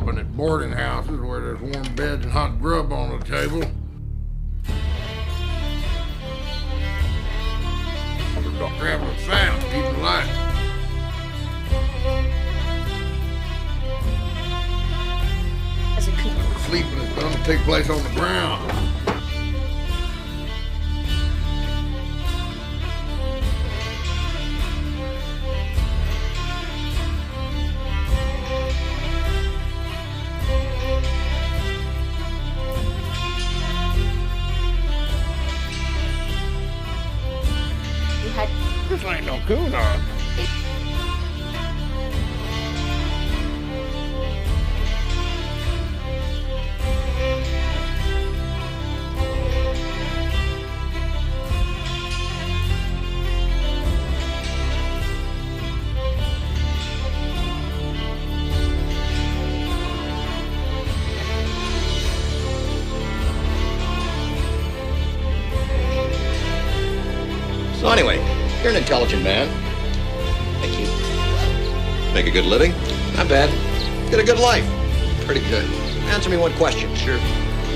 stopping at boarding houses where there's warm beds and hot grub on the table. Traveling sound, keep alive. Sleeping is going to take place on the ground. This ain't no coon dog. So anyway, you're an intelligent man. Thank you. Make a good living? Not bad. Get a good life? Pretty good. Answer me one question. Sure.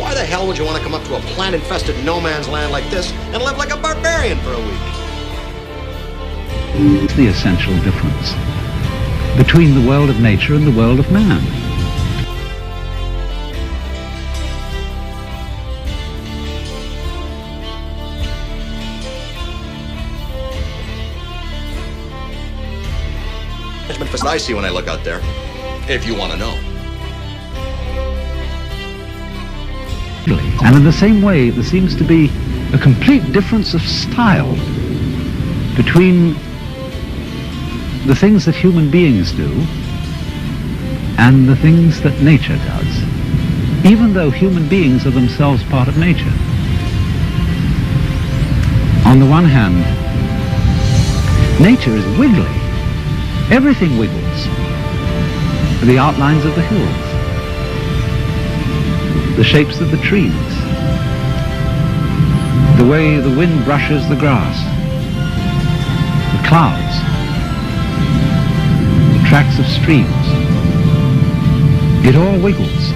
Why the hell would you want to come up to a plant-infested no-man's land like this and live like a barbarian for a week? It's the essential difference between the world of nature and the world of man. I see when I look out there, if you want to know. And in the same way, there seems to be a complete difference of style between the things that human beings do and the things that nature does, even though human beings are themselves part of nature. On the one hand, nature is wiggly. Everything wiggles. The outlines of the hills, the shapes of the trees, the way the wind brushes the grass, the clouds, the tracks of streams. It all wiggles.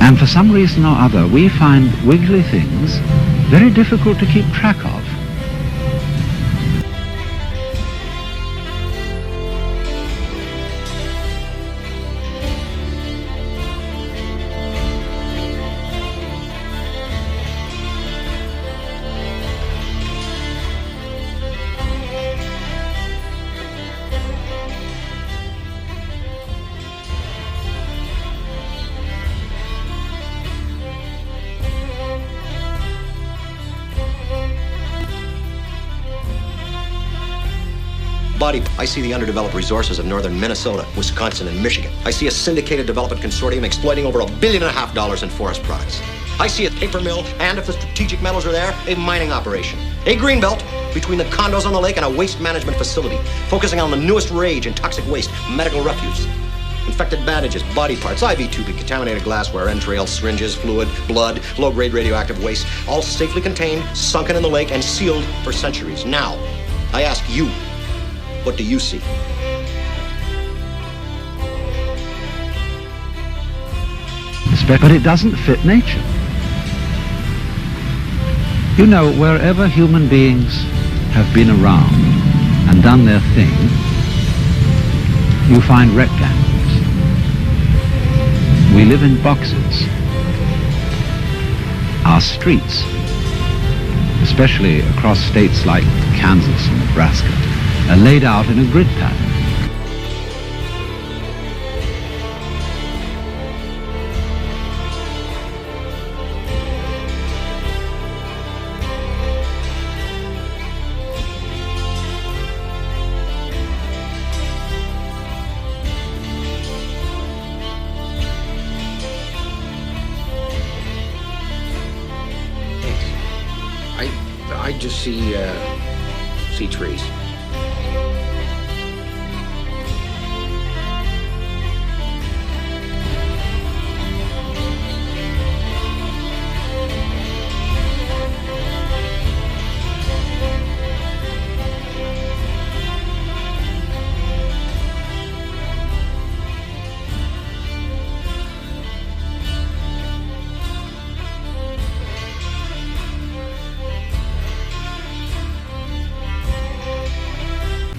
And for some reason or other, we find wiggly things very difficult to keep track of. Body, I see the underdeveloped resources of northern Minnesota, Wisconsin, and Michigan. I see a syndicated development consortium exploiting over $1.5 billion in forest products. I see a paper mill, and if the strategic metals are there, a mining operation. A greenbelt between the condos on the lake and a waste management facility, focusing on the newest rage in toxic waste, medical refuse. Infected bandages, body parts, IV tubing, contaminated glassware, entrails, syringes, fluid, blood, low-grade radioactive waste, all safely contained, sunken in the lake, and sealed for centuries. Now, I ask you, what do you see? But it doesn't fit nature. You know, wherever human beings have been around and done their thing, you find rectangles. We live in boxes. Our streets, especially across states like Kansas and Nebraska, are laid out in a grid pattern. I just see trees.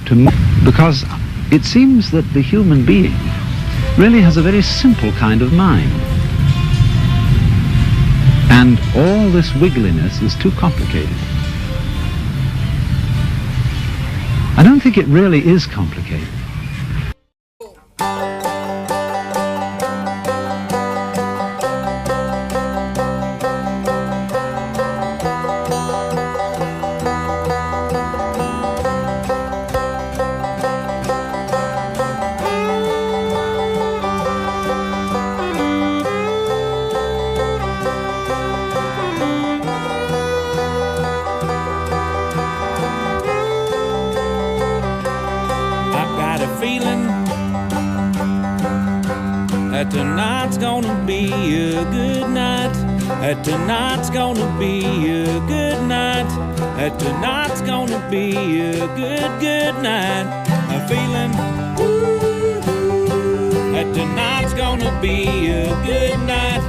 to me, because it seems that the human being really has a very simple kind of mind. And all this wiggliness is too complicated. I don't think it really is complicated. Tonight's gonna be a good night. Tonight's gonna be a good night. Tonight's gonna be a good night. I'm feeling. Tonight's gonna be a good night.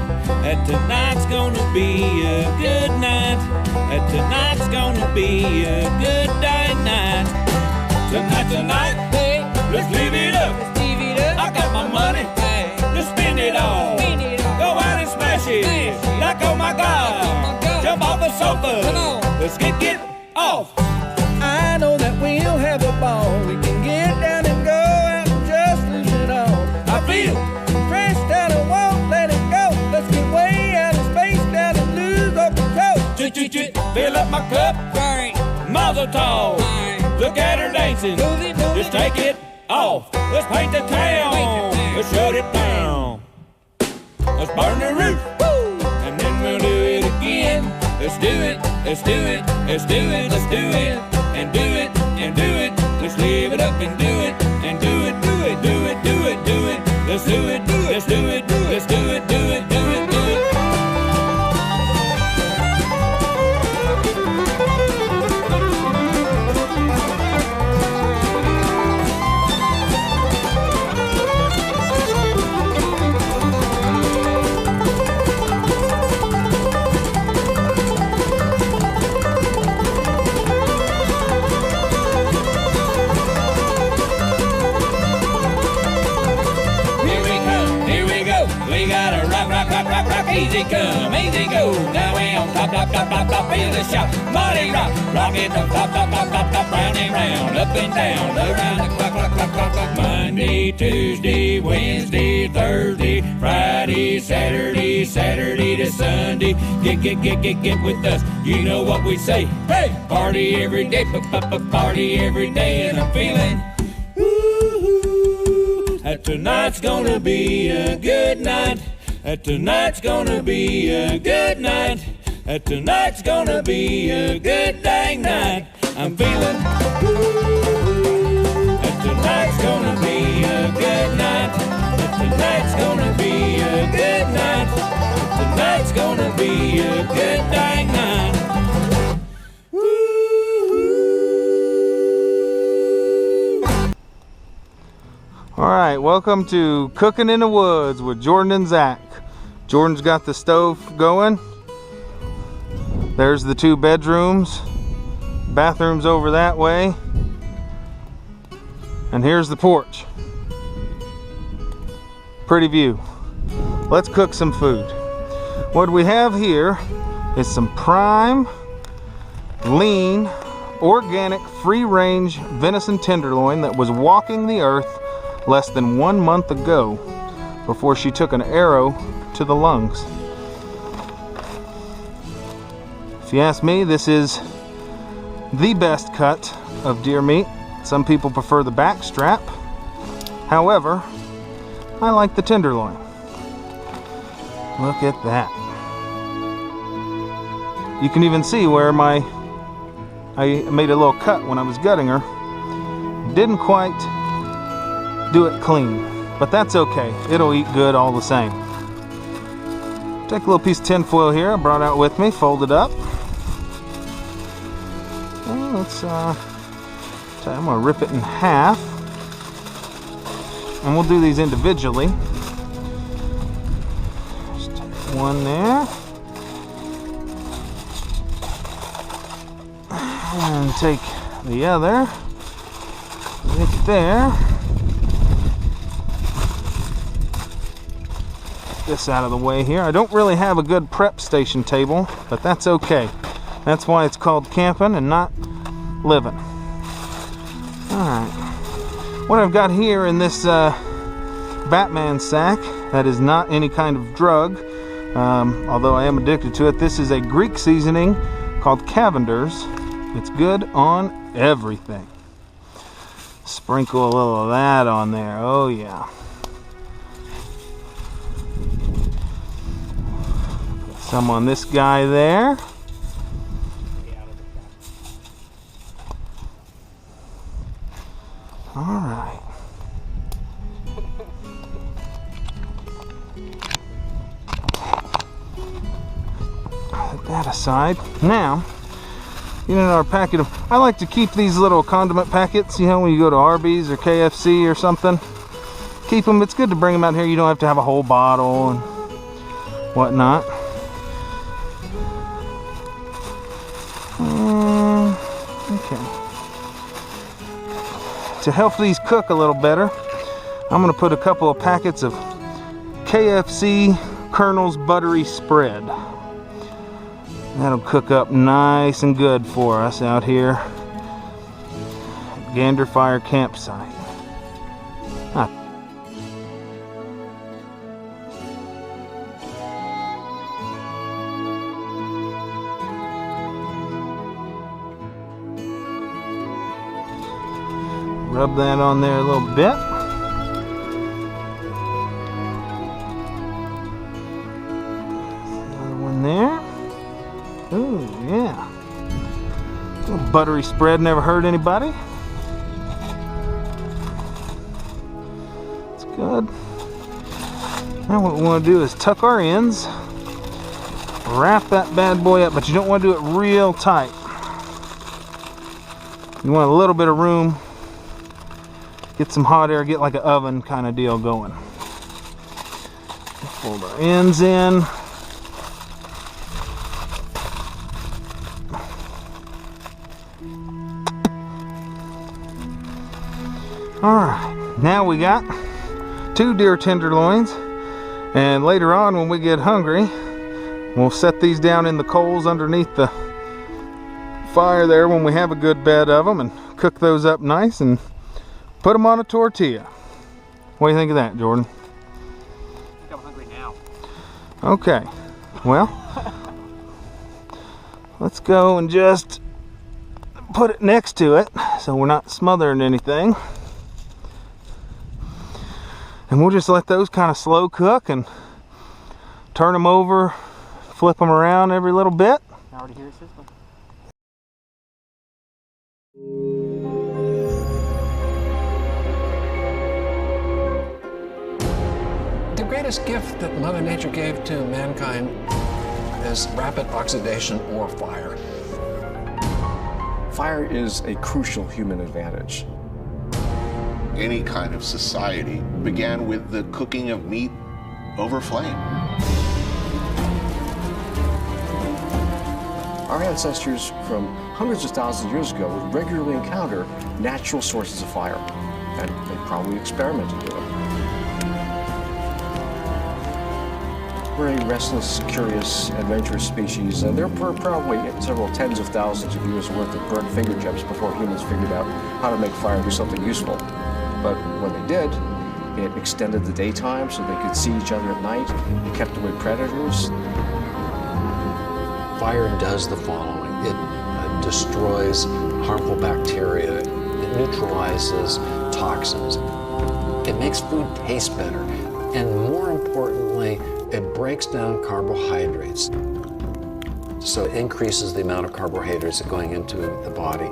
Tonight's gonna be a good night. Tonight's gonna be a good day night. Tonight, hey, let's live it up. I got my money. Spend it all. Go out and smash it. Like, oh my God. Jump off the sofa. Let's get off. I know that we'll have a ball. We can get down and go out and just lose it all. I feel stressed out and won't let it go. Let's get way out of space down and lose all control. Fill up my cup. Mazel tov. Look at her dancing. Just take it off. Let's paint the town. Let's shut it down. Let's burn the roof. Woo! And then we'll do it again. Let's do it. Let's do it. Let's do it. Let's do it. And do it. And do it. Let's live it up and do it. And do it. Do it. Do it. Do it. Do it. Let's do it. Let's do it. Let's do it. Do it. Do it. Do it. Easy come, easy go. Now we on top, feel the shout. Marty rock, rock it on top, round and round, up and down, around the clock. Monday, Tuesday, Wednesday, Thursday, Friday, Saturday to Sunday. Get with us. You know what we say. Hey, party every day, party every day, and I'm feeling. Tonight's gonna be a good night. Tonight's gonna be a good night. Tonight's gonna be a good dang night. I'm feeling. Tonight's gonna be a good night. Tonight's gonna be a good night. Tonight's gonna be a good dang night. All right, welcome to Cooking in the Woods with Jordan and Zach. Jordan's got the stove going. There's the 2 bedrooms. Bathrooms over that way. And here's the porch. Pretty view. Let's cook some food. What we have here is some prime, lean, organic, free-range venison tenderloin that was walking the earth less than 1 month ago before she took an arrow to the lungs. If you ask me, this is the best cut of deer meat. Some people prefer the back strap. However, I like the tenderloin. Look at that. You can even see where I made a little cut when I was gutting her. Didn't quite do it clean, but that's okay. It'll eat good all the same. Take a little piece of tin foil here I brought out with me, fold it up. And let's I'm gonna rip it in half, and we'll do these individually. Just take one there, and take the other. there. Get this out of the way here. I don't really have a good prep station table, but that's okay. That's why it's called camping and not living. Alright. What I've got here in this Batman sack, that is not any kind of drug, although I am addicted to it. This is a Greek seasoning called Cavender's. It's good on everything. Sprinkle a little of that on there. Oh yeah. Put some on this guy there. All right. Put that aside. Now, in our packet of, I like to keep these little condiment packets, you know, when you go to Arby's or KFC or something. Keep them. It's good to bring them out here. You don't have to have a whole bottle and whatnot. Okay. To help these cook a little better, I'm going to put a couple of packets of KFC Colonel's Buttery Spread. That'll cook up nice and good for us out here at GanderFire Campsite. Rub that on there a little bit. Another one there. Ooh, yeah. A little buttery spread never hurt anybody. It's good. Now what we want to do is tuck our ends. Wrap that bad boy up, but you don't want to do it real tight. You want a little bit of room. Get some hot air, get like an oven kind of deal going. Fold our ends in. Alright, now we got 2 deer tenderloins, and later on when we get hungry, we'll set these down in the coals underneath the fire there when we have a good bed of them, and cook those up nice and put them on a tortilla. What do you think of that, Jordan? I think I'm hungry now. Okay, well, let's go and just put it next to it so we're not smothering anything. And we'll just let those kind of slow cook and turn them over, flip them around every little bit. I already hear it sizzling. The greatest gift that Mother Nature gave to mankind is rapid oxidation or fire. Fire is a crucial human advantage. Any kind of society began with the cooking of meat over flame. Our ancestors from hundreds of thousands of years ago would regularly encounter natural sources of fire, and they probably experimented with them. We're a restless, curious, adventurous species, and there were probably several tens of thousands of years worth of burnt fingertips before humans figured out how to make fire do something useful. But when they did, it extended the daytime so they could see each other at night. It kept away predators. Fire does the following. It destroys harmful bacteria. It neutralizes toxins. It makes food taste better. And more importantly, it breaks down carbohydrates. So it increases the amount of carbohydrates going into the body.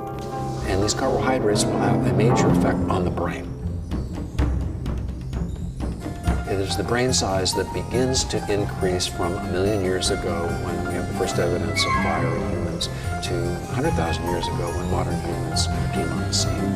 And these carbohydrates will have a major effect on the brain. It is the brain size that begins to increase from 1 million years ago when we have the first evidence of fire in humans to 100,000 years ago when modern humans came on the scene.